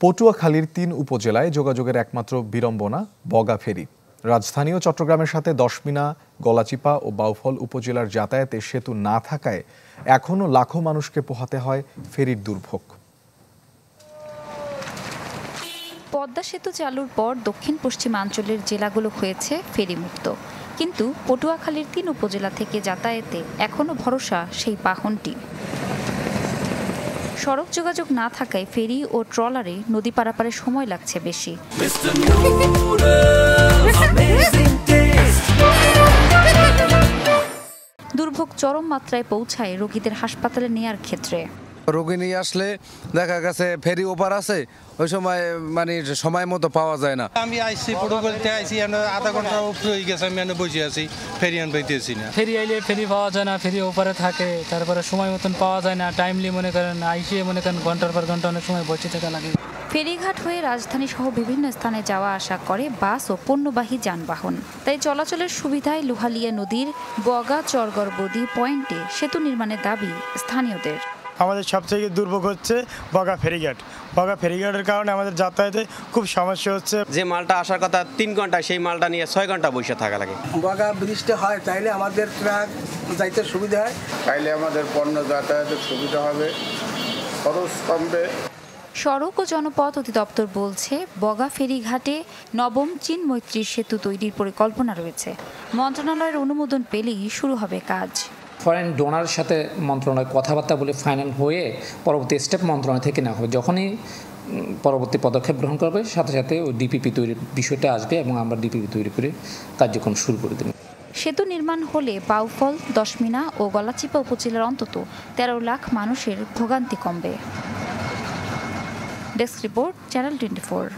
পটুয়াখালীর ৩ উপজেলায় যোগাযোগের একমাত্র বিড়ম্বনা বগা ফেরি। রাজধানী ও চট্টগ্রামের সাথে দশমিনা, গলাচিপা ও বাউফল উপজেলার যাতায়াতে সেতু না থাকায় এখনো লাখো মানুষকে পোহাতে হয় ফেরির দুর্ভোগ। পদ্মা সেতু চালুর পর দক্ষিণ পশ্চিমাঞ্চলের জেলাগুলো হয়েছে ফেরিমুক্ত, কিন্তু পটুয়াখালীর ৩ উপজেলা থেকে যাতায়াতে এখনো ভরসা সেই বাহনটি। সড়ক যোগাযোগ না থাকায় ফেরি ও ট্রলারে নদী পারাপারে সময় লাগছে বেশি। দুর্ভোগ চরম মাত্রায় পৌঁছায় রোগীদের হাসপাতালে নেয়ার ক্ষেত্রে। রোগী নিয়ে আসলে দেখা গেছে ফেরি ওপার আছে, ওই সময় মানে সময় মতো পাওয়া যায় না। আমি আইসি পটুয়াখালীতে আইসি, আধা ঘন্টা উপরে হয়ে গেছে, আমি বসে আছি, ফেরি পাইতেছি না। ফেরি আইলে ফেরি পাওয়া যায় না, ফেরি ওপারে থাকে, তারপরে সময় মতন পাওয়া যায় না, টাইমলি মনে করেন আইসিয়ে মনে করেন ঘন্টার পর ঘন্টা অনেক সময় বসে থাকা লাগে। ফেরিঘাট হয়ে রাজধানী সহ বিভিন্ন স্থানে যাওয়া আসা করে বাস ও পণ্যবাহী যানবাহন। তাই চলাচলের সুবিধায় লোহালিয়া নদীর বগা চরগড় বদি পয়েন্টে সেতু নির্মাণের দাবি স্থানীয়দের। আমাদের সবথেকে দুর্ভোগ হচ্ছে বগা ফেরিঘাট। বগা ফেরিঘাটের কারণে আমাদের যাতায়াতে খুব সমস্যা হচ্ছে। যে মালটা আসার কথা 3 ঘন্টা, সেই মালটা নিয়ে 6 ঘন্টা বসে থাকা লাগে। বগা ব্রিজটা হয় তাইলে আমাদের ট্রাক যাইতে সুবিধা হয়, তাইলে আমাদের পণ্য যাতায়াতের সুবিধা হবে, খরচ কমবে। সড়ক ও জনপথ অধিদপ্তর বলছে বগা ফেরিঘাটে নবম চীন মৈত্রী সেতু তৈরির পরিকল্পনা রয়েছে। মন্ত্রণালয়ের অনুমোদন পেলেই শুরু হবে কাজ। ফরেন ডোনারের সাথে মন্ত্রণালয় কথাবার্তা বলে ফাইনাল হয়ে পরবর্তী স্টেপ মন্ত্রণালয় থেকে নেওয়া হবে। যখনই পরবর্তী পদক্ষেপ গ্রহণ করবে সাথে সাথে ওই ডিপিপি তৈরির বিষয়টা আসবে এবং আমরা ডিপিপি তৈরি করে কার্যক্রম শুরু করে দেব। সেতু নির্মাণ হলে বাউফল, দশমিনা ও গলাচিপা উপজেলার অন্তত 13 লাখ মানুষের ভোগান্তি কমবে। Desk report, channel 24।